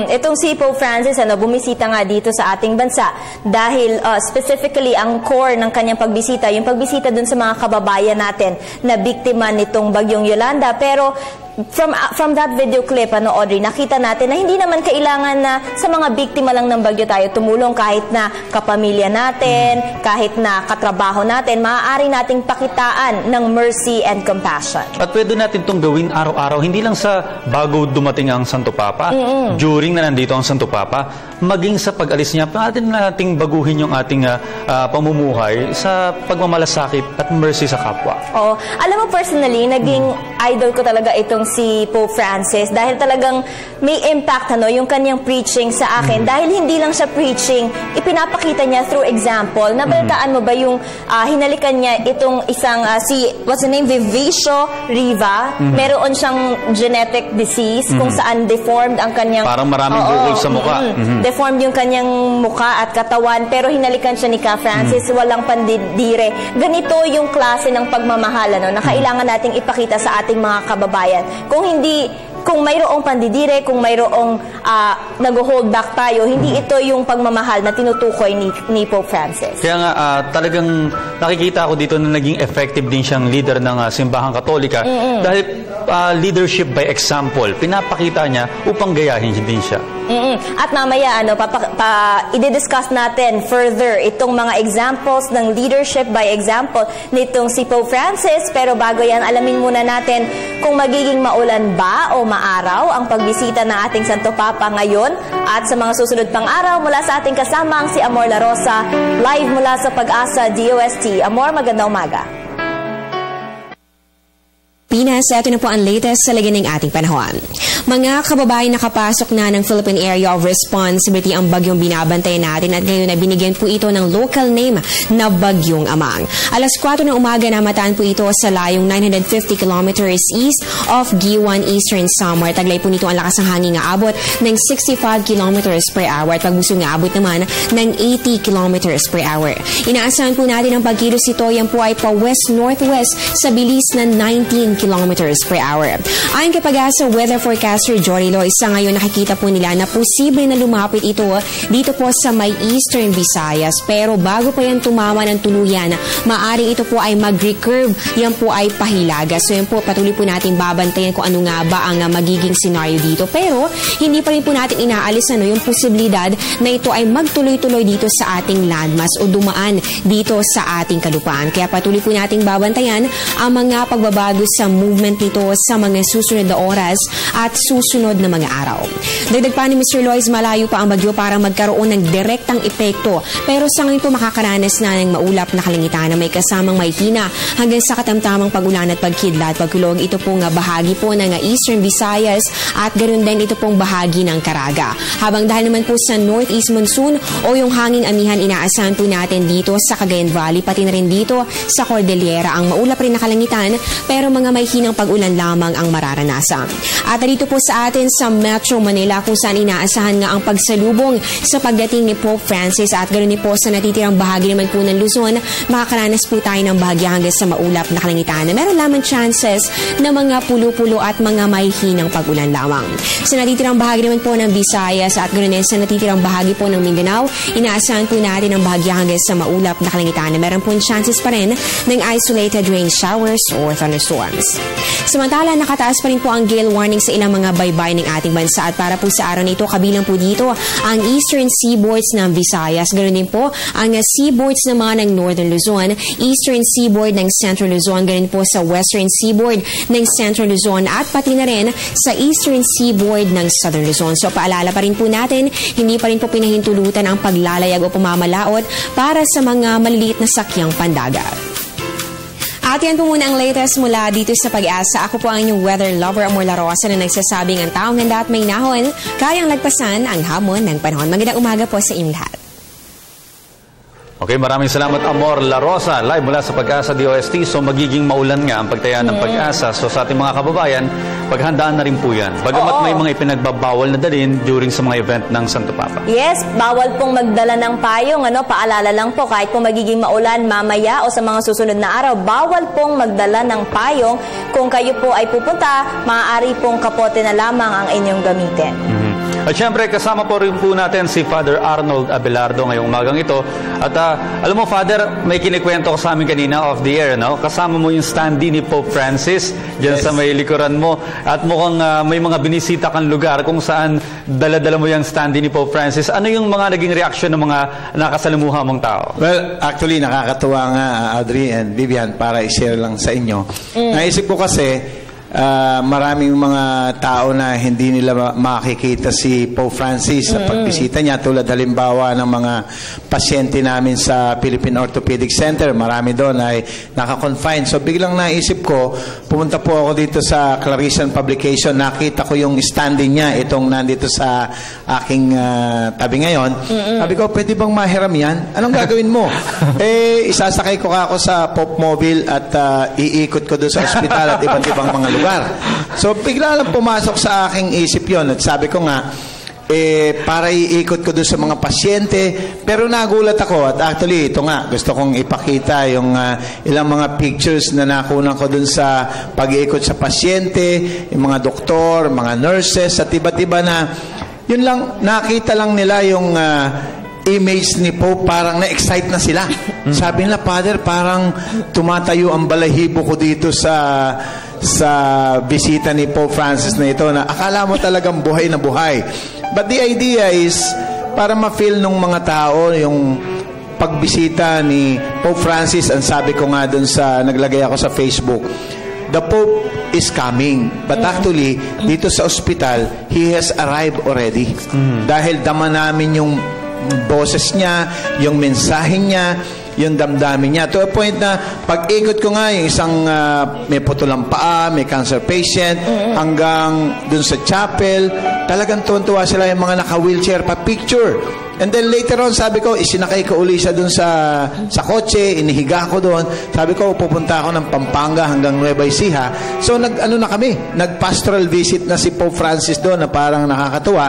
Itong si Pope Francis, bumisita nga dito sa ating bansa dahil specifically ang core ng kanyang pagbisita, yung pagbisita dun sa mga kababayan natin na biktima nitong bagyong Yolanda. Pero from that video clip, Audrey, nakita natin na hindi naman kailangan na sa mga biktima lang ng bagyo tayo tumulong, kahit na kapamilya natin, kahit na katrabaho natin, maaari nating pakitaan ng mercy and compassion. At pwede natin itong gawin araw-araw, hindi lang sa bago dumating ang Santo Papa, during na nandito ang Santo Papa, maging sa pag-alis niya, nating baguhin yung ating pamumuhay sa pagmamalasakit at mercy sa kapwa. Alam mo, personally, naging idol ko talaga itong si Pope Francis dahil talagang may impact yung kanyang preaching sa akin. Dahil hindi lang siya preaching, ipinapakita niya through example. Nabalitaan mo ba yung hinalikan niya itong isang what's the name? Vivacio Riva. Meron siyang genetic disease kung saan deformed ang kanyang... Parang maraming bukol sa mukha. Deformed yung kanyang mukha at katawan, pero hinalikan siya ni Ka Francis, walang pandidire. Ganito yung klase ng pagmamahal na kailangan nating ipakita sa ating mga kababayan. Kung mayroong pandidire, kung mayroong nag-hold back tayo, hindi ito yung pagmamahal na tinutukoy ni Pope Francis. Kaya nga, talagang nakikita ko dito na naging effective din siyang leader ng Simbahang Katolika dahil leadership by example, pinapakita niya upang gayahin din siya. At mamaya, i-discuss natin further itong mga examples ng leadership by example nitong si Pope Francis. Pero bago yan, alamin muna natin kung magiging maulan ba o maaraw ang pagbisita ng ating Santo Papa ngayon at sa mga susunod pang araw. Mula sa ating kasamang si Amor La Rosa, live mula sa Pag-asa DOST. Amor, magandang umaga. Pinas, ito na po ang latest sa lagay ng ating panahon. Mga kababayan, nakapasok na ng Philippine Area of Responsibility ang bagyong binabantayan natin at ngayon na binigyan po ito ng local name na Bagyong Amang. Alas 4 ng umaga namataan po ito sa layong 950 kilometers east of Giwan, Eastern Samar. Taglay po nito ang lakas ng hangin nga abot ng 65 kilometers per hour at pagbusog nga abot naman ng 80 kilometers per hour. Inaasahan po natin ang pagkilos ito, yan po ay pa west-northwest sa bilis na 19 kilometers per hour. Ayon kay Pag-asa Weather Forecaster Jory Loy, sa ngayon nakikita po nila na posible na lumapit ito dito po sa may Eastern Visayas. Pero bago pa yan tumama ng tuluyan, maaring ito po ay mag-recurve, yan po ay pahilaga. So yan po, patuloy po natin babantayan kung ano nga ba ang magiging scenario dito. Pero hindi pa rin po natin inaalis yung posibilidad na ito ay magtuloy-tuloy dito sa ating landmass o dumaan dito sa ating kalupaan. Kaya patuloy po nating babantayan ang mga pagbabago sa movement nito sa mga susunod na oras at susunod na mga araw. Dagdag pa ni Mr. Lois, malayo pa ang bagyo para magkaroon ng direktang epekto. Pero sa ngayon po makakaranas na ng maulap na kalangitan na may kasamang mahina hanggang sa katamtamang pag-ulan at pagkidlat. Pagkulog, ito pong bahagi po ng Eastern Visayas at ganoon din ito pong bahagi ng Caraga. Habang dahil naman po sa Northeast Monsoon o yung hanging amihan, inaasahan po natin dito sa Cagayan Valley, pati na rin dito sa Cordillera ang maulap rin na kalangitan, pero mga may hinang pag-ulan lamang ang mararanasan. At dito po sa atin sa Metro Manila kung saan inaasahan nga ang pagsalubong sa pagdating ni Pope Francis at ganoon din po sa natitirang bahagi naman po ng Luzon, makakaranas po tayo ng bahagya hanggang sa maulap na kalangitan na meron lamang chances na mga pulo-pulo at mga may hinang pag-ulan lamang. Sa natitirang bahagi naman po ng Visayas at ganoon din sa natitirang bahagi po ng Mindanao, inaasahan po natin ang bahagya hanggang sa maulap na kalangitan na meron po chances pa rin ng isolated rain showers or thunderstorms. Samantala, nakataas pa rin po ang gale warning sa ilang mga baybayin ng ating bansa at para po sa araw na ito, kabilang po dito ang eastern seaboards ng Visayas. Ganoon din po ang seaboards naman ng Northern Luzon, eastern seaboard ng Central Luzon, ganoon po sa western seaboard ng Central Luzon at pati na rin sa eastern seaboard ng Southern Luzon. So paalala pa rin po natin, hindi pa rin po pinahintulutan ang paglalayag o pamamalaot para sa mga maliliit na sakyang pandagat. At yan po muna ang latest mula dito sa Pag-asa. Ako po ang inyong weather lover, Amor La Rosa, na nagsasabing ang taong handa at may nahon, kayang lagpasan ang hamon ng panahon. Magandang umaga po sa inyong lahat. Okay, maraming salamat, Amor La Rosa, live mula sa Pag-asa DOST. So magiging maulan nga ang pagtaya ng Pag-asa. So sa ating mga kababayan, paghandaan na rin po yan. Bagamat may mga ipinagbabawal na dalhin during sa mga event ng Santo Papa. Yes, bawal pong magdala ng payong. Paalala lang po, kahit po magiging maulan mamaya o sa mga susunod na araw, bawal pong magdala ng payong. Kung kayo po ay pupunta, maaari pong kapote na lamang ang inyong gamitin. At syempre, kasama po rin po natin si Father Arnold Abelardo ngayong umagang ito. At alam mo, Father, may kinikwento ko sa amin kanina off the air, no? Kasama mo yung standee ni Pope Francis dyan sa may likuran mo. At mukhang may mga binisita kang lugar kung saan dala-dala mo yung standee ni Pope Francis. Ano yung mga naging reaksyon ng mga nakasalamuha mong tao? Well, actually, nakakatuwa nga, Audrey and Vivian, para i-share lang sa inyo. Naisip ko kasi, maraming mga tao na hindi nila makikita si Pope Francis sa pagbisita niya, tulad halimbawa ng mga pasyente namin sa Philippine Orthopedic Center. Marami doon ay naka-confine. So biglang naisip ko, pumunta po ako dito sa Clarisian Publication, nakita ko yung standing niya, itong nandito sa aking tabi ngayon. Sabi ko, pwede bang mahiram yan? Anong gagawin mo? Isasakay ko ako sa Pope Mobile at iikot ko doon sa ospital at iba't ibang mga lugar. So, bigla lang pumasok sa aking isip yon at sabi ko nga, para iikot ko doon sa mga pasyente. Pero nagulat ako at actually, ito nga, gusto kong ipakita yung ilang mga pictures na nakunan ko doon sa pag-iikot sa pasyente, yung mga doktor, mga nurses, at iba't iba na, yun lang, nakita lang nila yung image ni Pope, parang na-excite na sila. Sabi nila, Father, parang tumatayo ang balahibo ko dito sa bisita ni Pope Francis na ito, na akala mo talagang buhay na buhay. But the idea is, para ma-feel nung mga tao yung pagbisita ni Pope Francis. Ang sabi ko nga dun sa, naglagay ako sa Facebook, the Pope is coming. But actually, dito sa ospital, he has arrived already. Dahil dama namin yung boses niya, yung mensahe niya, yung damdamin niya. To a point na pag-ikot ko nga, yung isang may putulang paa, may cancer patient, hanggang dun sa chapel, talagang tuwan-tuwa sila yung mga naka-wheelchair pa-picture. And then later on, sabi ko, isinakay ko uli siya dun sa kotse, inihiga ko doon. Sabi ko, pupunta ako ng Pampanga hanggang Nueva Ecija. So, nag-pastoral visit na si Pope Francis doon na parang nakakatuwa.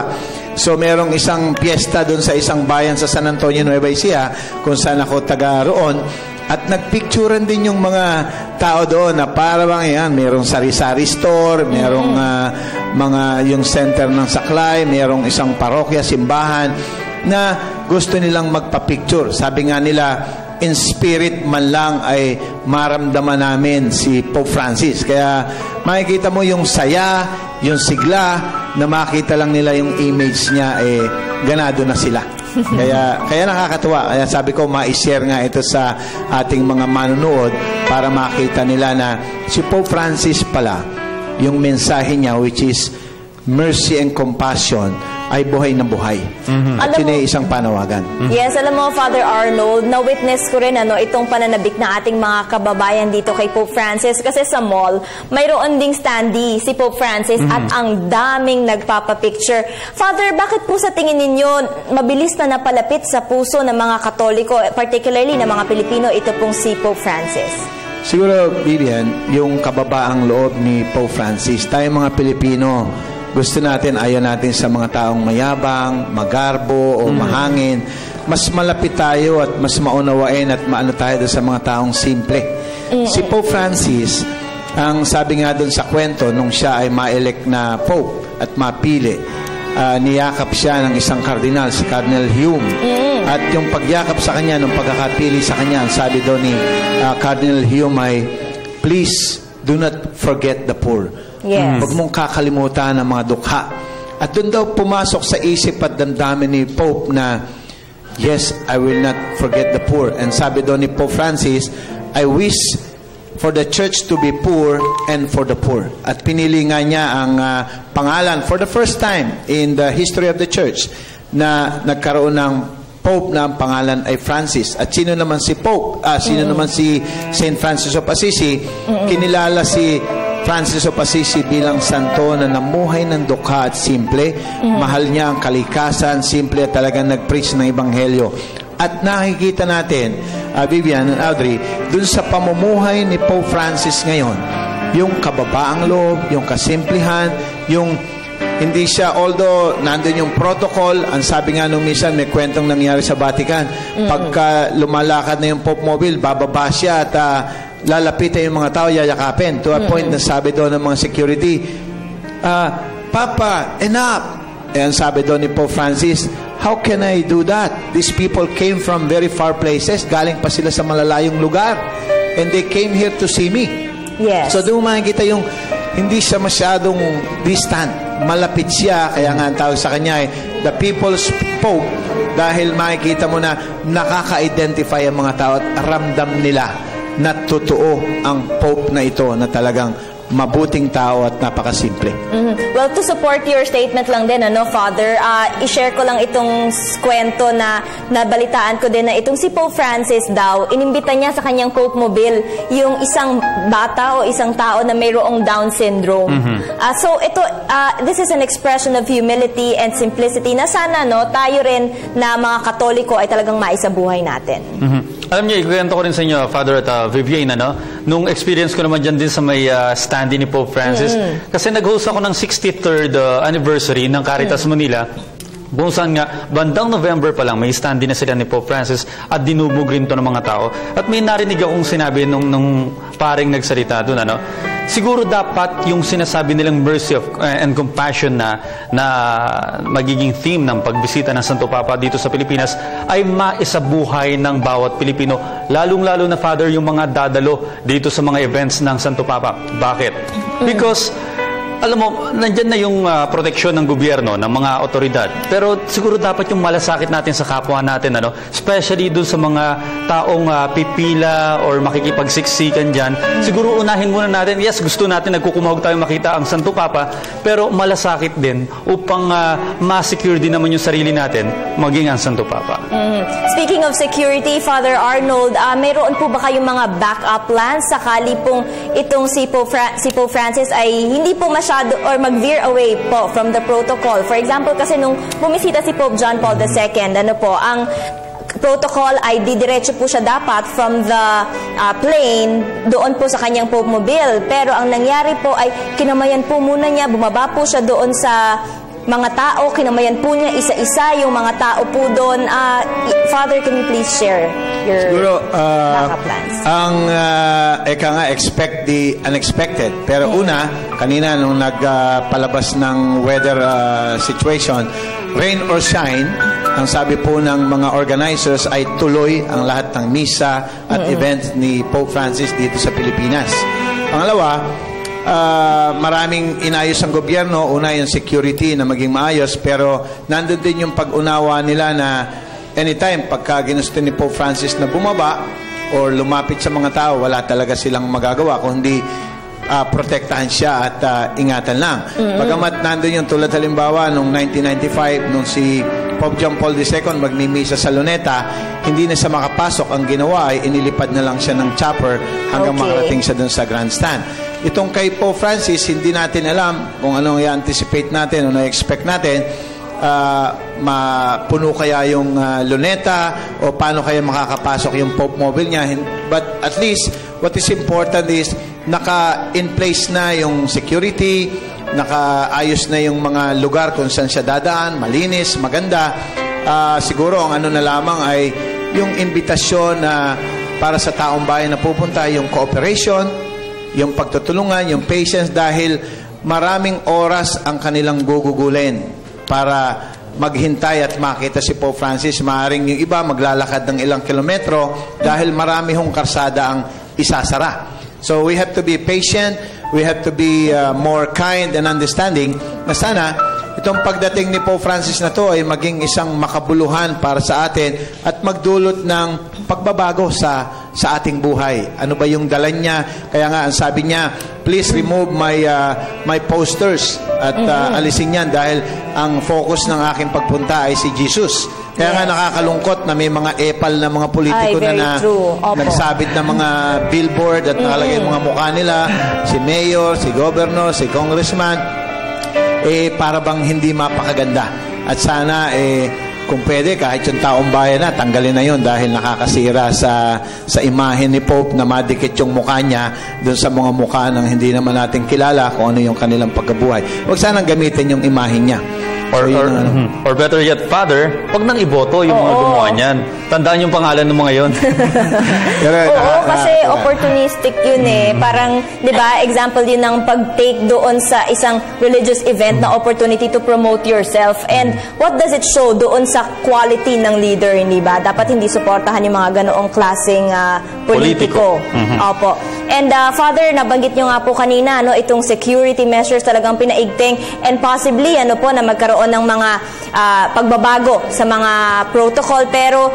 So, merong isang piyesta doon sa isang bayan sa San Antonio, Nueva Ecija, kung saan ako taga roon. At nagpicturean din yung mga tao doon na para bang yan, merong sari-sari store, merong mga yung center ng saklay, merong isang parokya, simbahan, na gusto nilang magpa-picture. Sabi nga nila, in spirit man lang ay maramdaman namin si Pope Francis. Kaya makikita mo yung saya, yung sigla, na makita lang nila yung image niya, ganado na sila. Kaya nakakatuwa. Kaya sabi ko, ma-share nga ito sa ating mga manunood para makita nila na si Pope Francis pala, yung mensahe niya, which is mercy and compassion, ay buhay na buhay. At yun ay isang panawagan. Yes, alam mo, Father Arnold, na-witness ko rin itong pananabik na ating mga kababayan dito kay Pope Francis. Kasi sa mall, mayroon ding standee si Pope Francis at ang daming nagpapapicture. Father, bakit po sa tingin ninyo mabilis na napalapit sa puso ng mga Katoliko, particularly ng mga Pilipino, ito pong si Pope Francis? Siguro, Vivian, yung kababaang loob ni Pope Francis, tayo mga Pilipino, gusto natin, ayaw natin sa mga taong mayabang, magarbo o mahangin. Mas malapit tayo at mas maunawain at maano tayo sa mga taong simple. Si Pope Francis, ang sabi nga doon sa kwento, nung siya ay ma-elect na Pope at mapili, niyakap siya ng isang kardinal, si Cardinal Hume. At yung pagyakap sa kanya, nung pagkakapili sa kanya, ang sabi doon ni Cardinal Hume ay, please do not forget the poor. Yes. Huwag mong kakalimutan ang mga dukha. At doon daw pumasok sa isip at damdamin ni Pope na, yes, I will not forget the poor. And sabi doon ni Pope Francis, I wish for the church to be poor and for the poor. At pinili nga niya ang pangalan for the first time in the history of the church na nagkaroon ng Pope na ang pangalan ay Francis. At sino naman si Pope? Sino naman si Saint Francis of Assisi? Kinilala si Francis of Assisi bilang santo na namuhay ng dukha at simple. Mahal niya ang kalikasan, simple at talagang nag-preach ng Ebanghelyo. At nakikita natin, Vivian and Audrey, dun sa pamumuhay ni Pope Francis ngayon, yung kababaang loob, yung kasimplihan, yung hindi siya, although nandun yung protocol, ang sabi nga nung minsan, may kwentong nangyari sa Vatican, pagka lumalakad na yung Pope Mobile, bababa siya at lalapitan yung mga tao, yayakapin. To a point na sabi doon ng mga security, Papa, enough! ang sabi doon ni Pope Francis, how can I do that? These people came from very far places. Galing pa sila sa malalayong lugar. And they came here to see me. Yes. So doon makikita yung hindi siya masyadong distant. Malapit siya. Kaya nga ang tawag sa kanya the People's Pope. Dahil makikita mo na nakaka-identify ang mga tao at ramdam nila na totoo ang Pope na ito na talagang mabuting tao at napakasimple. Well, to support your statement lang din, Father, i-share ko lang itong kwento na nabalitaan ko din na itong si Pope Francis daw, inimbita niya sa kanyang Pope Mobile yung isang bata o isang tao na mayroong Down syndrome. So ito, this is an expression of humility and simplicity na sana tayo rin na mga Katoliko ay talagang maisabuhay natin. Alam niyo, ikukwento ko rin sa inyo, Father at Vivian, nung experience ko naman dyan din sa may standee ni Pope Francis. Kasi nag-host ako ng 63rd anniversary ng Caritas Manila. Kung saan nga, bandang November pa lang, may standee na sila ni Pope Francis at dinubog rin to ng mga tao. At may narinig akong sinabi nung paring nagsalita doon, siguro dapat yung sinasabi nilang mercy and compassion na magiging theme ng pagbisita ng Santo Papa dito sa Pilipinas ay maisabuhay ng bawat Pilipino. Lalong-lalo na, Father, yung mga dadalo dito sa mga events ng Santo Papa. Bakit? Because alam mo, nandyan na yung proteksyon ng gobyerno, ng mga otoridad. Pero siguro dapat yung malasakit natin sa kapwa natin, especially dun sa mga taong pipila or makikipagsiksikan dyan. Siguro unahin muna natin, yes, gusto natin nagkukumahog tayo makita ang Santo Papa, pero malasakit din upang ma-secure din naman yung sarili natin maging ang Santo Papa. Speaking of security, Father Arnold, mayroon po ba kayong mga backup plans sakali pong itong si Pope Francis ay hindi po masyado or mag-veer away po from the protocol? For example, kasi nung bumisita si Pope John Paul II, ang protocol ay didiretso po siya dapat from the plane doon po sa kanyang Pope Mobile. Pero ang nangyari po ay kinamayan po muna niya, bumaba po siya doon sa mga tao, kinamayan po niya isa-isa yung mga tao po doon. Father, can you please share your backup plans? Ang expect the unexpected. Pero una, kanina nung nagpalabas ng weather situation, rain or shine, ang sabi po ng mga organizers ay tuloy ang lahat ng misa at events ni Pope Francis dito sa Pilipinas. Pangalawa, maraming inayos ang gobyerno. Una yung security na maging maayos, pero nandun din yung pag-unawa nila na anytime pagka ginusto ni Pope Francis na bumaba or lumapit sa mga tao, wala talaga silang magagawa kundi protektahan siya at ingatan lang. Bagamat nandun yung tulad halimbawa nung 1995 nung si Pope John Paul II magmimisa sa Luneta, hindi na siya makapasok. Ang ginawa ay inilipad na lang siya ng chopper hanggang makarating siya dun sa grandstand. Itong kay Pope Francis, hindi natin alam kung anong i-anticipate natin o na-expect natin. Mapuno kaya yung Luneta o paano kaya makakapasok yung Pope Mobile niya. But at least, what is important is naka-in place na yung security, nakaayos na yung mga lugar kung saan siya dadaan, malinis, maganda. Siguro ang ano na lamang ay yung imbitasyon na para sa taong bayan na pupunta, yung cooperation, yung pagtutulungan, yung patience, dahil maraming oras ang kanilang gugugulin para maghintay at makita si Pope Francis. Maaaring yung iba maglalakad ng ilang kilometro dahil marami hong karsada ang isasara. So we have to be patient, we have to be more kind and understanding na sana itong pagdating ni Pope Francis na to ay maging isang makabuluhan para sa atin at magdulot ng pagbabago sa ating buhay. Ano ba yung dala niya? Kaya nga ang sabi niya, please remove my posters at alisin yan dahil ang focus ng aking pagpunta ay si Jesus. Kaya nga nakakalungkot na may mga epal na mga politiko na nagsabit ng mga billboard at nakalagay yung mga mukha nila, si mayor, si governor, si congressman, para bang hindi mapakaganda. At sana kung pwede, kahit yung taong bayan na, tanggalin na yun dahil nakakasira sa imahe ni Pope na madikit yung mukha niya doon sa mga mukha ng hindi naman natin kilala kung ano yung kanilang pagkabuhay. Huwag sanang gamitin yung imahe niya. Or better yet, Father, wag nang iboto yung mga gumawa niyan. Tandaan yung pangalan ng mga yon. Kasi opportunistic yun eh. Parang, di ba, example yun ng pag-take doon sa isang religious event na opportunity to promote yourself. And what does it show doon sa quality ng leader, hindi ba? Dapat hindi suportahan yung mga ganoong klaseng politiko. Opo. And Father, nabanggit nyo nga po kanina, no, itong security measures talagang pinaigting and possibly, na magkaroon ng mga pagbabago sa mga protocol. Pero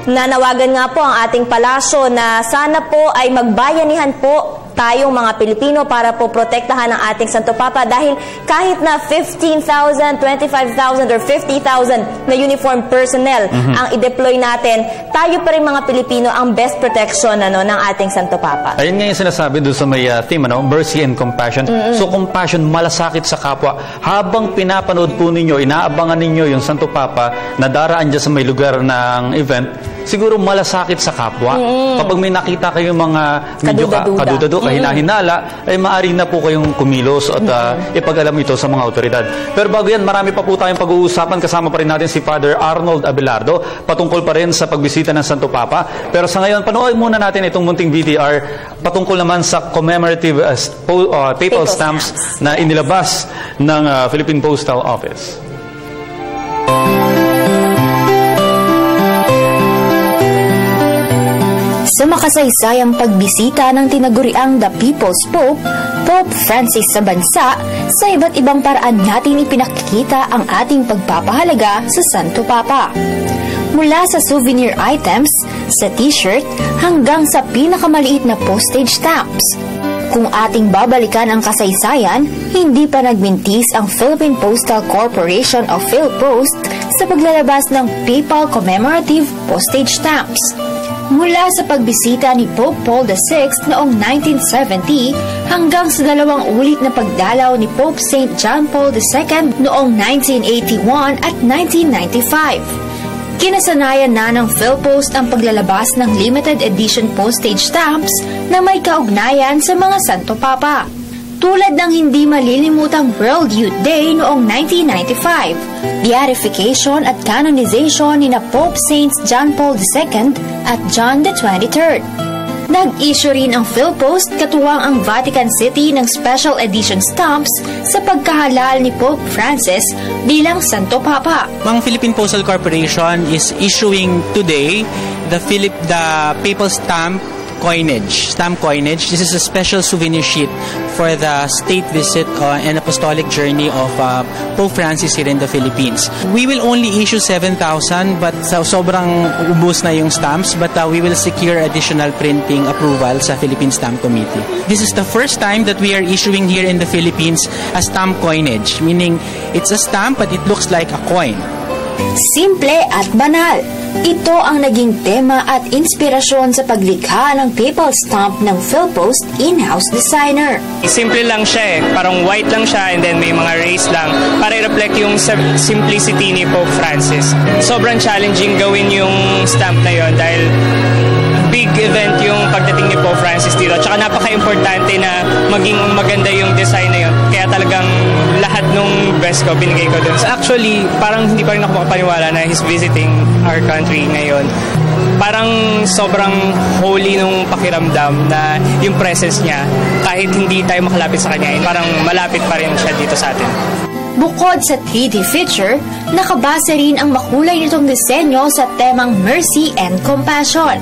nanawagan nga po ang ating palasyo na sana po ay magbayanihan po tayong mga Pilipino para po protektahan ang ating Santo Papa, dahil kahit na 15,000, 25,000 or 50,000 na uniform personnel ang i-deploy natin, tayo pa rin mga Pilipino ang best protection ng ating Santo Papa. Ayun nga yung sinasabi doon sa may theme, mercy and compassion. So compassion, malasakit sa kapwa. Habang pinapanood po ninyo, inaabangan ninyo yung Santo Papa na daraan dyan sa may lugar ng event, siguro malasakit sa kapwa. Kapag may nakita kayong mga medyo kadudado, kahinahinala, ay maaari na po kayong kumilos at ipag-alam ito sa mga otoridad. Pero bago yan, marami pa po tayong pag-uusapan. Kasama pa rin natin si Father Arnold Abelardo, patungkol pa rin sa pagbisita ng Santo Papa. Pero sa ngayon, panoorin muna natin itong munting VTR patungkol naman sa commemorative papal stamps na inilabas ng Philippine Postal Office. Sa makasaysayang pagbisita ng tinaguriang The People's Pope, Pope Francis sa bansa, sa iba't ibang paraan natin ipinakikita ang ating pagpapahalaga sa Santo Papa. Mula sa souvenir items, sa t-shirt, hanggang sa pinakamaliit na postage stamps. Kung ating babalikan ang kasaysayan, hindi pa nagmintis ang Philippine Postal Corporation of PhilPost sa paglalabas ng Papal Commemorative Postage Stamps. Mula sa pagbisita ni Pope Paul VI noong 1970 hanggang sa 2 ulit na pagdalaw ni Pope St. John Paul II noong 1981 at 1995. Kinasanayan na ng PhilPost ang paglalabas ng limited edition postage stamps na may kaugnayan sa mga Santo Papa. Tulad ng hindi malilimutang World Youth Day noong 1995, beatification at canonization ni na Pope Saints John Paul II at John the 23rd. Nag-issue rin ang PhilPost katuwang ang Vatican City ng special edition stamps sa pagkahalal ni Pope Francis bilang Santo Papa. Ang Philippine Postal Corporation is issuing today the Papal Stamp coinage. This is a special souvenir sheet for the state visit and apostolic journey of Pope Francis here in the Philippines. We will only issue 7,000 but sobrang ubos na yung stamps, but we will secure additional printing approval sa Philippine Stamp Committee. This is the first time that we are issuing here in the Philippines a stamp coinage, meaning it's a stamp but it looks like a coin. Simple at banal. Ito ang naging tema at inspirasyon sa paglikha ng papal stamp ng PhilPost in-house designer. Simple lang siya parang white lang siya and then may mga rays lang para i-reflect yung simplicity ni Pope Francis. Sobrang challenging gawin yung stamp na yon dahil big event yung pagdating ni Pope Francis dito. Tsaka napaka-importante na maging maganda yung design na yun. Kaya talagang lahat nung best ko, binigay ko dun. So actually, parang hindi pa rin ako makapaniwala na he's visiting our country ngayon. Parang sobrang holy nung pakiramdam na yung presence niya, kahit hindi tayo makalapit sa kanya, parang malapit pa rin siya dito sa atin. Bukod sa 3D feature, nakabase rin ang makulay nitong disenyo sa temang mercy and compassion.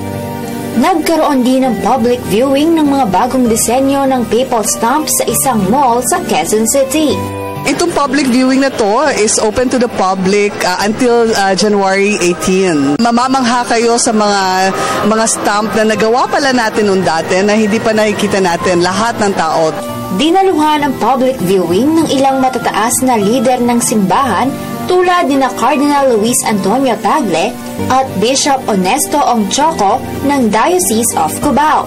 Nagkaroon din ng public viewing ng mga bagong disenyo ng papal stamp sa isang mall sa Quezon City. Itong public viewing na to is open to the public until January 18. Mamamangha kayo sa mga stamp na nagawa pala natin noon dati na hindi pa nakikita natin lahat ng tao. Dinaluhan ang public viewing ng ilang matataas na lider ng simbahan tulad ni na Cardinal Luis Antonio Tagle at Bishop Honesto Ongchoco ng Diocese of Cubao.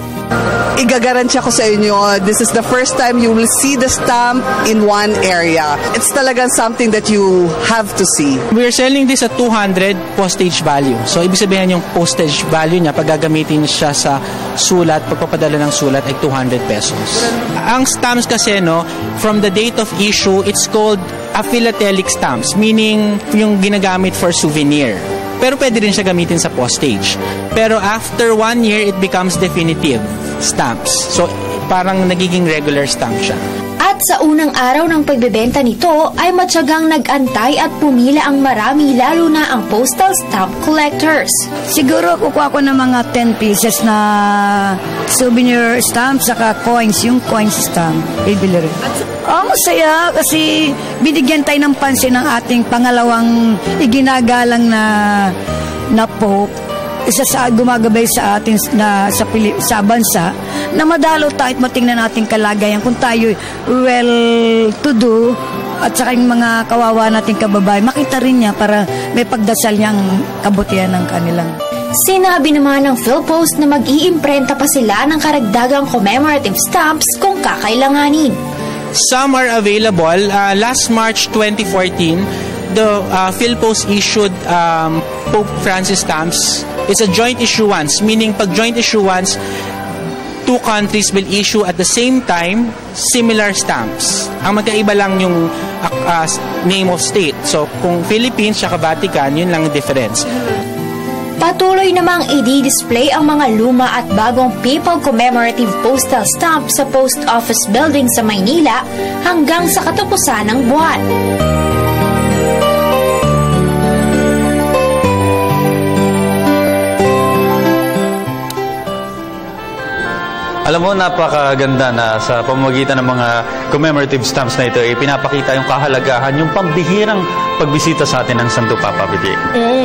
Igagarantiya ko sa inyo, this is the first time you will see the stamp in one area. It's talagang something that you have to see. We're selling this at 200 postage value. So, ibig sabihin yung postage value niya, pag gagamitin siya sa sulat, pagpapadala ng sulat ay 200 pesos. Ang stamps kasi, no, from the date of issue, it's called a philatelic stamps, meaning yung ginagamit for souvenir. Pero pwede rin siya gamitin sa postage. Pero after 1 year, it becomes definitive stamps. So, parang nagiging regular stamp siya. At sa unang araw ng pagbebenta nito ay matyagang nag-antay at pumila ang marami, lalo na ang postal stamp collectors. Siguro kukuha ko ng mga 10 pieces na souvenir stamp saka coins, yung coins stamp. Bibili rin. Masaya kasi binigyan tayo ng pansin ng ating pangalawang iginagalang na Pope. Isa sa gumagabay sa atin sa bansa na madalo tayo at matingnan natin kalagayan kung tayo well-to-do at saka yung mga kawawa nating kababayan, makita rin niya para may pagdasal niyang kabutihan ng kanilang. Sinabi naman ng PhilPost na mag-iimprenta pa sila ng karagdagang commemorative stamps kung kakailanganin. Some are available. Last March 2014, the PhilPost issued Pope Francis stamps. It's a joint issuance, meaning pag joint issuance, 2 countries will issue at the same time similar stamps. Ang magkaiba lang yung name of state. So kung Philippines at Vatican, yun lang yung difference. Patuloy namang i-display ang mga luma at bagong Papal Commemorative Postal Stamp sa Post Office Building sa Maynila hanggang sa katapusan ng buwan. Alam mo, napakaganda na sa pamamagitan ng mga commemorative stamps na ito, pinapakita yung kahalagahan, yung pambihirang pagbisita sa atin ng Santo Papa Bidi.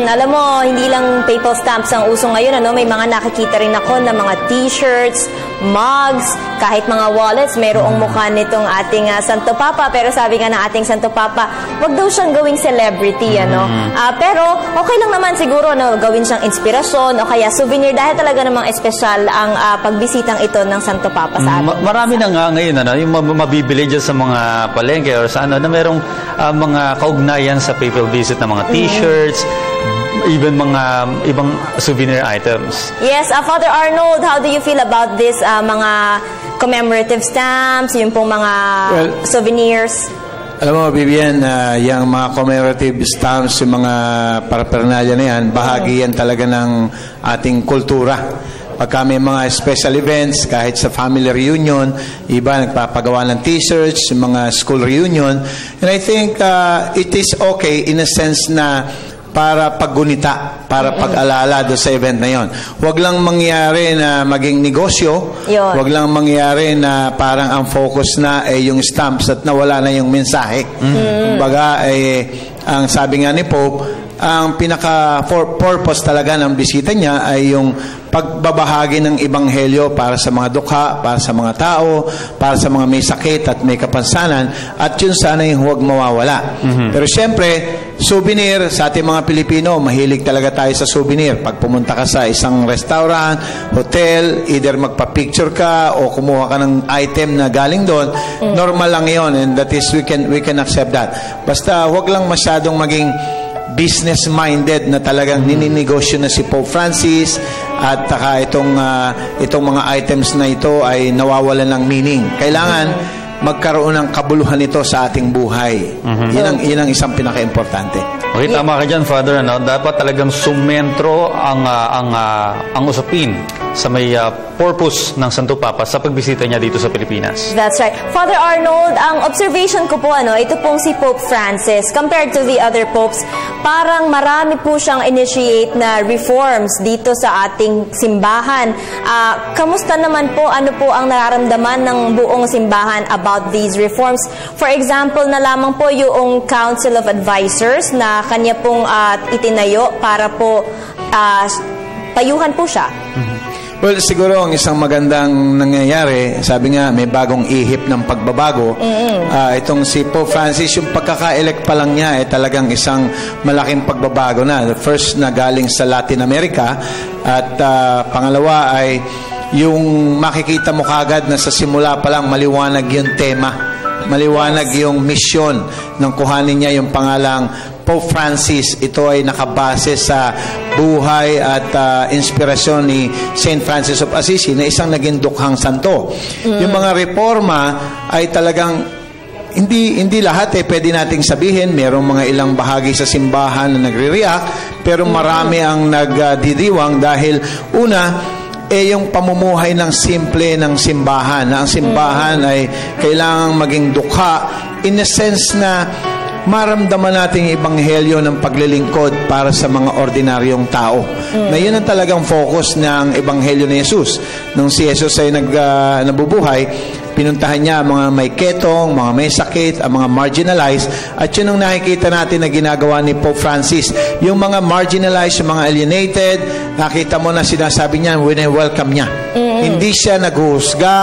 Alam mo, hindi lang papal stamps ang uso ngayon, ano? May mga nakikita rin ako na mga t-shirts, mugs, kahit mga wallets, mayroong mukha nitong ating Santo Papa. Pero sabi nga ng ating Santo Papa, wag daw siyang gawing celebrity, ano? Pero okay lang naman siguro, no, gawin siyang inspirasyon o kaya souvenir dahil talaga namang espesyal ang pagbisitang ito ng Santo Papa sa atin. Marami na nga ngayon, ano, yung mabibili dyan sa mga palengke or sa ano, na merong mga kaugnayan sa papal visit na mga t-shirts, even mga ibang souvenir items. Yes, Father Arnold, how do you feel about this mga commemorative stamps, yung pong mga souvenirs? Alam mo, Vivian, yung mga commemorative stamps, yung mga paraphernalia na yan, bahagi yan talaga ng ating kultura. Pagka may mga special events, kahit sa family reunion, iba nagpapagawa ng t-shirts, mga school reunion. And I think it is okay in a sense na para paggunita, para pag-alala doon sa event na yon. Huwag lang mangyari na maging negosyo, huwag lang mangyari na parang ang focus na ay yung stamps at nawala na yung mensahe. Kumbaga, ang sabi nga ni Pope, ang pinaka-purpose talaga ng bisita niya ay yung pagbabahagi ng ebanghelyo para sa mga dukha, para sa mga tao, para sa mga may sakit at may kapansanan, at yun sana yung huwag mawawala. Pero siyempre, souvenir, sa ating mga Pilipino, mahilig talaga tayo sa souvenir. Pag pumunta ka sa isang restaurant, hotel, either magpa-picture ka o kumuha ka ng item na galing doon, normal lang yun, and that is, we can accept that. Basta huwag lang masyadong maging business-minded na talagang nininegosyo na si Pope Francis at itong mga items na ito ay nawawalan ng meaning. Kailangan magkaroon ng kabuluhan ito sa ating buhay. Yun ang isang pinaka-importante. Okay, tama ka dyan, Father. Ano? Dapat talagang sumentro ang usapin sa may purpose ng Santo Papa sa pagbisita niya dito sa Pilipinas. That's right. Father Arnold, ang observation ko po, ito pong si Pope Francis, compared to the other popes, parang marami po siyang initiate na reforms dito sa ating simbahan. Kamusta naman po, ano po ang nararamdaman ng buong simbahan about these reforms? For example, na lamang po yung Council of Advisors na kanya pong itinayo para po payuhan po siya. Well, siguro ang isang magandang nangyayari, sabi nga may bagong ihip ng pagbabago. Itong si Pope Francis, yung pagkaka-elect pa lang niya talagang isang malaking pagbabago na. The first na galing sa Latin America at pangalawa ay yung makikita mo kagad na sa simula pa lang maliwanag yung tema. Maliwanag yung misyon ng kuhanin niya yung pangalang Pope Francis. Ito ay nakabase sa buhay at inspirasyon ni St. Francis of Assisi na isang naging dukhang santo. Yung mga reforma ay talagang hindi lahat pwede nating sabihin. Merong mga ilang bahagi sa simbahan na nagre-react, pero marami ang nagdidiwang dahil una, yung pamumuhay ng simple ng simbahan. Na ang simbahan ay kailangang maging dukha in a sense na maramdaman natin yung ebanghelyo ng paglilingkod para sa mga ordinaryong tao. Na yun ang talagang focus ng ebanghelyo ni Jesus. Nung si Jesus ay nabubuhay, pinuntahan niya mga may ketong, mga may sakit, ang mga marginalized. At yun ang nakikita natin na ginagawa ni Pope Francis. Yung mga marginalized, yung mga alienated, nakita mo na sinasabi niya, wini-welcome niya. Hindi siya naghuhusga,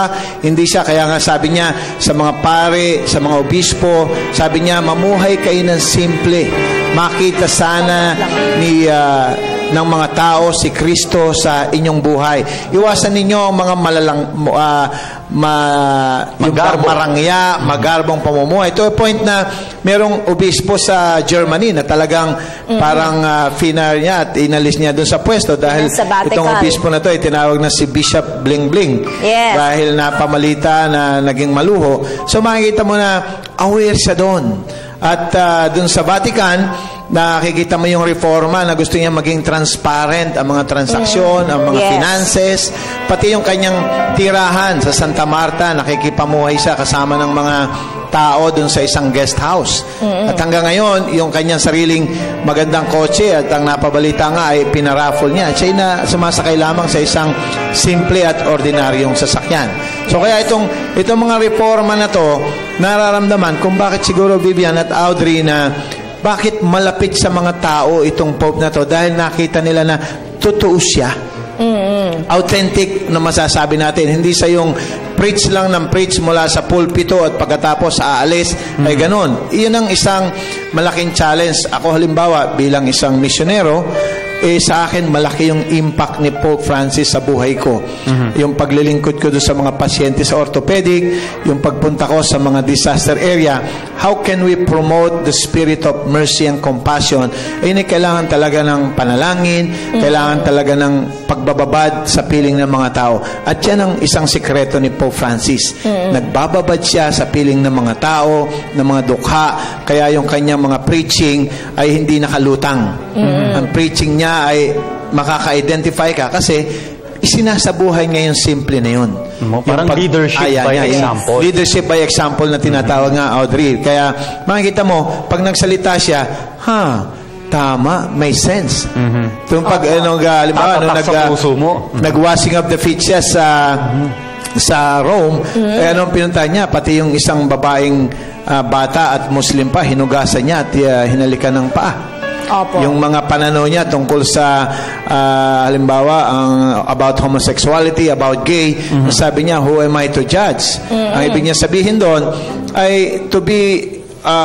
hindi siya, kaya nga sabi niya sa mga pare, sa mga obispo, sabi niya, mamuhay kayo ng simple. Makita sana ng mga tao si Kristo sa inyong buhay. Iwasan ninyo ang mga marangya, magarbong pamumuhay. Ito ay point na merong obispo sa Germany na talagang parang finar niya at inalis niya doon sa pwesto dahil itong obispo na to ay tinawag na si Bishop Bling Bling. Yes. Dahil napamalita na naging maluho. So makikita mo na aware siya doon. At doon sa Vatican, nakikita mo yung reforma na gusto niya maging transparent ang mga transaksyon, ang mga finances, pati yung kanyang tirahan sa Santa Marta, nakikipamuhay siya kasama ng mga tao dun sa isang guest house. At hanggang ngayon, yung kanyang sariling magandang kotse at ang napabalita nga ay pinaraffle niya. At siya na sumasakay lamang sa isang simple at ordinaryong sasakyan. So kaya itong mga reforma na to, nararamdaman kung bakit siguro Vivian at Audrey na bakit malapit sa mga tao itong Pope na to dahil nakita nila na totoo siya. Authentic na masasabi natin. Hindi sa yung preach lang ng preach mula sa pulpito at pagkatapos aalis ay ganon. Iyon ang isang malaking challenge. Ako halimbawa bilang isang misyonero, sa akin malaki yung impact ni Pope Francis sa buhay ko. Yung paglilingkod ko doon sa mga pasyente sa orthopedic, yung pagpunta ko sa mga disaster area, how can we promote the spirit of mercy and compassion? Ay kailangan talaga ng panalangin, kailangan talaga ng pagbababad sa piling ng mga tao. At yan ang isang sikreto ni Pope Francis. Nagbababad siya sa piling ng mga tao, ng mga dukha, kaya yung kanyang mga preaching ay hindi nakalutang. Ang preaching niya ay makaka-identify ka kasi isinasabuhay niya yung simple na yun. Parang leadership by example. Leadership by example na tinatawag nga, Audrey. Kaya makikita mo, pag nagsalita siya, tama, may sense. Yung pag, nag-washing of the feet siya sa Rome, anong pinunta niya? Pati yung isang babaeng bata at Muslim pa, hinugasan niya at hinalikan ng paa. Opo. Yung mga pananaw niya tungkol sa halimbawa about homosexuality, about gay, sabi niya, who am I to judge? Ang ibig niya sabihin doon ay to be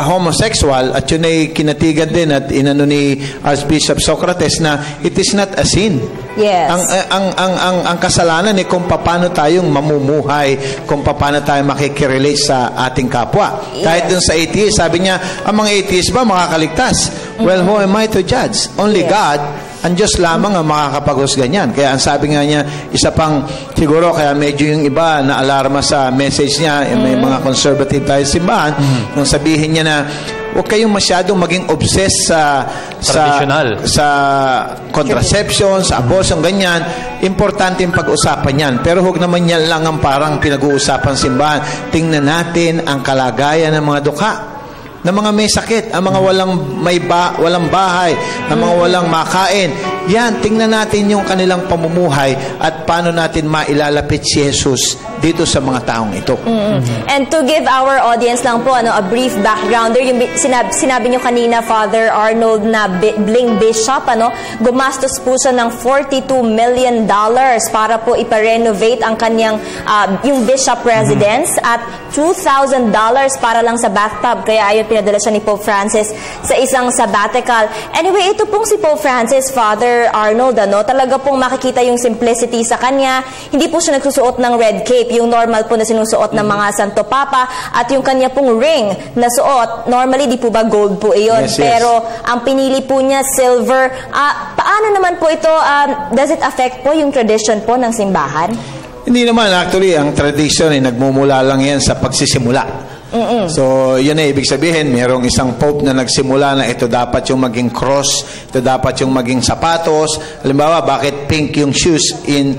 homosexual, at yun ay kinatigan din at inano ni Archbishop Socrates na it is not a sin. Yes. Ang kasalanan kung paano tayong mamumuhay, kung paano tayo makikirelate sa ating kapwa. Yes. Kahit dun sa atheist, sabi niya, ang mga atheist ba makakaligtas? Well, who am I to judge? Only God, ang Diyos lamang ang makakapaghusga niyan. Kaya ang sabi nga niya, isa pang siguro, kaya medyo yung iba na alarma sa message niya, may mga conservative tayo simbahan, nung sabihin niya na huwag kayong masyadong maging obsessed sa contraception, sa abortion, ganyan. Importante yung pag-usapan yan. Pero huwag naman yan lang ang parang pinag-uusapan simbahan. Tingnan natin ang kalagayan ng mga dukha, ng mga may sakit, ang mga walang bahay, ang mga walang makain. Yan, tingnan natin yung kanilang pamumuhay at paano natin mailalapit si Jesus dito sa mga taong ito. And to give our audience lang po a brief backgrounder, yung sinabi nyo kanina, Father Arnold, na Bling Bishop, gumastos po siya ng $42 million para po ipa-renovate ang kanyang yung Bishop residence at $2,000 para lang sa bathtub. Kaya ayun, pinadala siya ni Pope Francis sa isang sabbatical. Anyway, ito pong si Pope Francis, Father Arnold, talaga pong makikita yung simplicity sa kanya. Hindi po siya nagsusuot ng red cape, yung normal po na sinusuot ng mga Santo Papa, at yung kanya pong ring na suot, normally di po ba gold po iyon, yes. Pero ang pinili po niya silver. Paano naman po ito, does it affect po yung tradition po ng simbahan? Hindi naman, actually ang tradition ay nagmumula lang yan sa pagsisimula. So, yun ay ibig sabihin, mayroong isang pope na nagsimula na ito dapat yung maging cross, ito dapat yung maging sapatos. Halimbawa, bakit pink yung shoes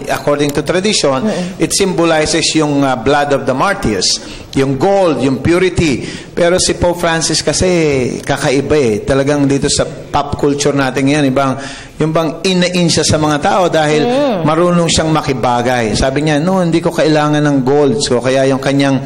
according to tradition? It symbolizes yung blood of the martyrs, yung gold, yung purity. Pero si Pope Francis kasi kakaiba talagang dito sa pop culture natin yan, yung bang inain siya sa mga tao dahil marunong siyang makibagay. Sabi niya, no, hindi ko kailangan ng gold. So, kaya yung kanyang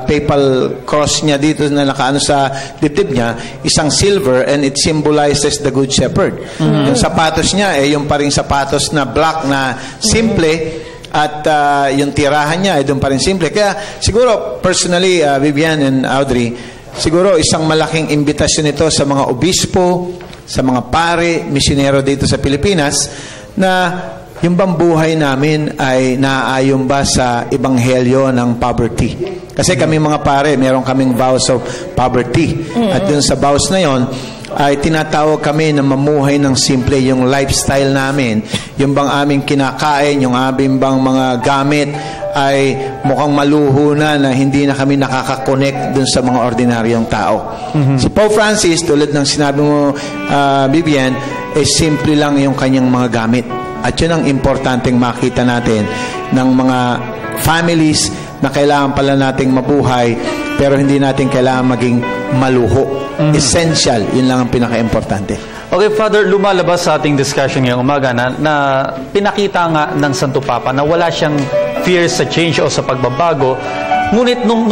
papal cross niya dito na nakaano sa dibdib niya, isang silver, and it symbolizes the Good Shepherd. Yung sapatos niya, yung paring sapatos na black na simple, at yung tirahan niya, doon pa rin simple. Kaya siguro, personally, Vivian and Audrey, siguro isang malaking imbitasyon ito sa mga obispo, sa mga pare, misyonero dito sa Pilipinas, na yung bang buhay namin ay naaayon ba sa ebanghelyo ng poverty? Kasi kami mga pare, meron kaming vows of poverty. At dun sa vows na yon, ay tinatawag kami na mamuhay ng simple, yung lifestyle namin, yung bang aming kinakain, yung aming bang mga gamit ay mukhang maluho na hindi na kami nakaka-connect dun sa mga ordinaryong tao. Si Pope Francis, tulad ng sinabi mo, Vivian, simple lang yung kanyang mga gamit. At yun ang importanteng makita natin ng mga families na kailangan pala nating mabuhay pero hindi natin kailangan maging maluho. Essential, yun lang ang pinaka-importante. Okay, Father, lumalabas sa ating discussion ngayong umaga na pinakita nga ng Santo Papa na wala siyang fear sa change o sa pagbabago. Ngunit nung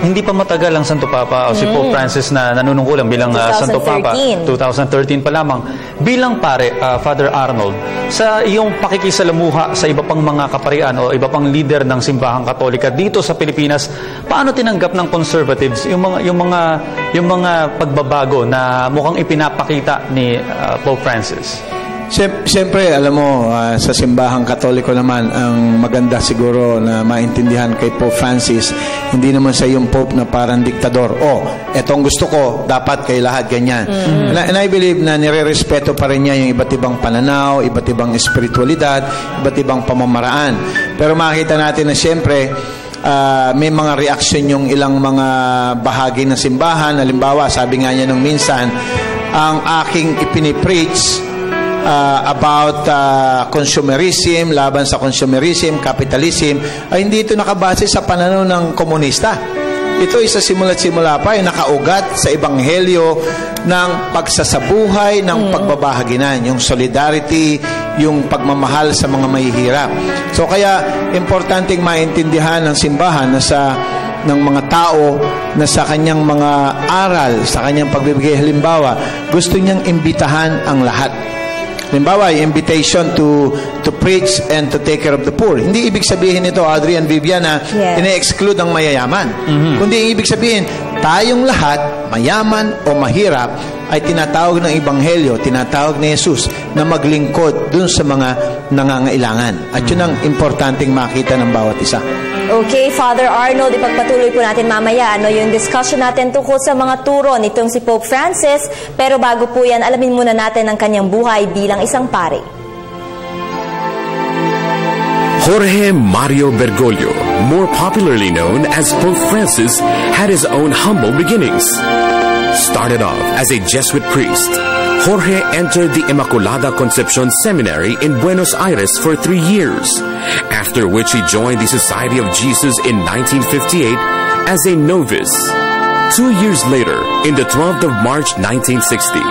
hindi pa matagal ang Santo Papa o si Pope Francis na nanunungkulan bilang Santo Papa, 2013 pa lamang, bilang pare, Father Arnold, sa iyong pakikisalamuha sa iba pang mga kaparian o iba pang leader ng simbahang Katolika dito sa Pilipinas, paano tinanggap ng conservatives yung mga pagbabago na mukhang ipinapakita ni Pope Francis? Siyempre, alam mo, sa simbahang Katoliko naman, ang maganda siguro na maintindihan kay Pope Francis, hindi naman siya yung Pope na parang diktador. Etong gusto ko, dapat kay lahat ganyan. And I believe na nire-respeto pa rin niya yung iba't ibang pananaw, iba't ibang espiritualidad, iba't ibang pamamaraan. Pero makita natin na siyempre, may mga reaksyon yung ilang mga bahagi ng simbahan. Halimbawa, sabi nga niya nung minsan, ang aking ipinipreach about consumerism, laban sa consumerism, capitalism, ay hindi ito nakabase sa pananaw ng komunista. Ito ay sa simula't-simula pa ay nakaugat sa ebanghelyo ng pagsasabuhay, ng pagbabahaginan, yung solidarity, yung pagmamahal sa mga mahihirap. So kaya importanteng maintindihan ng simbahan na ng mga tao na sa kanyang mga aral, sa kanyang pagbibigay halimbawa, gusto niyang imbitahan ang lahat. Halimbawa, invitation to preach and to take care of the poor. Hindi ibig sabihin nito, Audrey and Vivian, na ine-exclude ang mayayaman. Kundi ibig sabihin, tayong lahat, mayaman o mahirap, ay tinatawag ng Ebanghelyo, tinatawag ni Jesus na maglingkod dun sa mga nangangailangan. At yun ang importanteng makita ng bawat isa. Okay, Father Arnold, ipagpatuloy po natin mamaya yung discussion natin tungkol sa mga turo nitong si Pope Francis. Pero bago po yan, alamin muna natin ang kanyang buhay bilang isang pare. Jorge Mario Bergoglio, more popularly known as Pope Francis, had his own humble beginnings. Started off as a Jesuit priest, Jorge entered the Immaculada Concepcion Seminary in Buenos Aires for 3 years, after which he joined the Society of Jesus in 1958 as a novice. 2 years later, in the 12th of March 1960,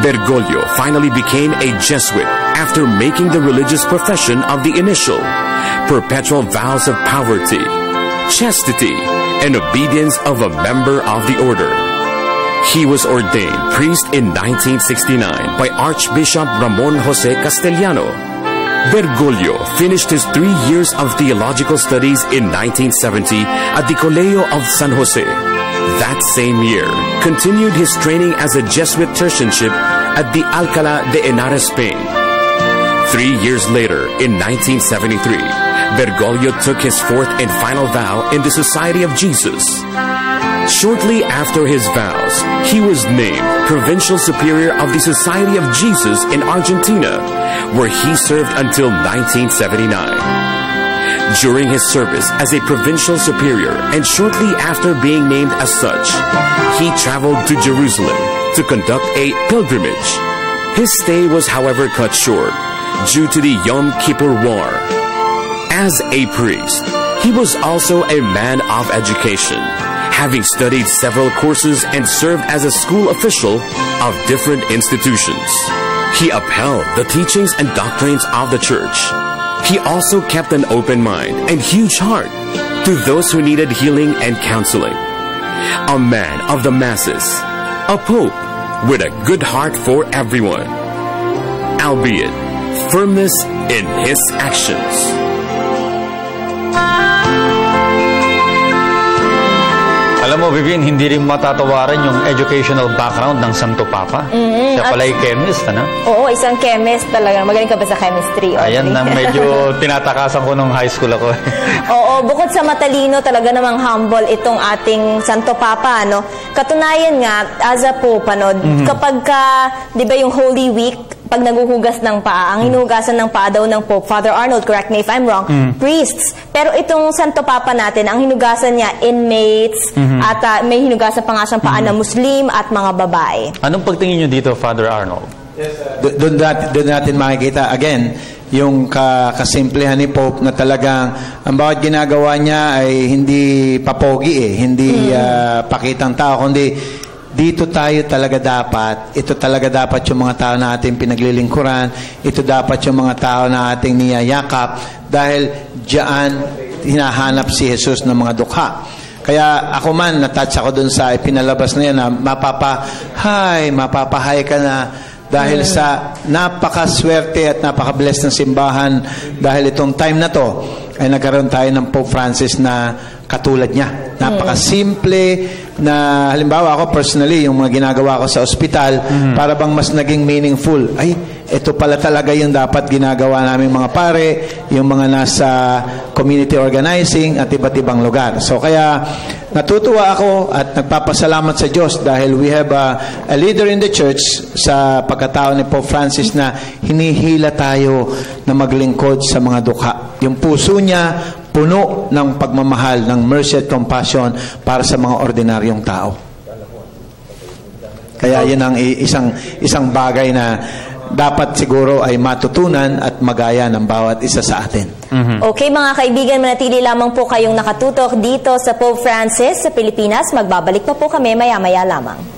Bergoglio finally became a Jesuit after making the religious profession of the initial, perpetual vows of poverty, chastity, and obedience of a member of the order. He was ordained priest in 1969 by Archbishop Ramon Jose Castellano. Bergoglio finished his 3 years of theological studies in 1970 at the Colegio of San Jose. That same year, continued his training as a Jesuit tertianship at the Alcalá de Henares, Spain. 3 years later, in 1973, Bergoglio took his fourth and final vow in the Society of Jesus. Shortly after his vows, he was named Provincial Superior of the Society of Jesus in Argentina, where he served until 1979. During his service as a Provincial Superior and shortly after being named as such, he traveled to Jerusalem to conduct a pilgrimage. His stay was, however, cut short due to the Yom Kippur War. As a priest, he was also a man of education, having studied several courses and served as a school official of different institutions. He upheld the teachings and doctrines of the church. He also kept an open mind and huge heart to those who needed healing and counseling. A man of the masses, a pope with a good heart for everyone, albeit firmness in his actions. Alam mo, Vivian, hindi rin matatawaran yung educational background ng Santo Papa. Siya pala yung chemist, ano? Oo, isang chemist talaga. Magaling ka ba sa chemistry? Ayan na medyo tinatakasan ko nung high school ako. Oo, bukod sa matalino, talaga namang humble itong ating Santo Papa, no? Katunayan nga, as a Pope, ano, kapag ka, di ba yung Holy Week, pag naguhugas ng paa, ang hinuhugasan ng paa daw ng Pope, Father Arnold, correct me if I'm wrong, priests. Pero itong Santo Papa natin, ang hinugasan niya, inmates, at may hinugasan pa nga siyang paa na Muslim at mga babae. Anong pagtingin niyo dito, Father Arnold? Doon natin makikita, again, yung kasimplihan ni Pope na talagang ang bawat ginagawa niya ay hindi papogi hindi pakitang tao, kundi dito tayo talaga dapat, ito talaga dapat yung mga tao na ating pinaglilingkuran, ito dapat yung mga tao na ating niyayakap dahil diyan hinahanap si Jesus ng mga dukha. Kaya ako man, natouch ako dun sa ipinalabas na yan na mapapahay ka na dahil sa napakaswerte at napaka-blessed ng simbahan dahil itong time na to ay nagkaroon tayo ng Pope Francis na katulad niya. Napaka-simple na, halimbawa ako personally, yung mga ginagawa ko sa ospital, para bang mas naging meaningful. Ay, ito pala talaga yung dapat ginagawa naming mga pare, yung mga nasa community organizing at iba't ibang lugar. So kaya natutuwa ako at nagpapasalamat sa Diyos dahil we have a leader in the church sa pagkatao ni Pope Francis na hinihila tayo na maglingkod sa mga dukha. Yung puso niya puno ng pagmamahal, ng mercy at compassion para sa mga ordinaryong tao. Kaya yun ang isang bagay na dapat siguro ay matutunan at magaya ng bawat isa sa atin. Okay mga kaibigan, manatili lamang po kayong nakatutok dito sa Pope Francis sa Pilipinas. Magbabalik pa po kami maya-maya lamang.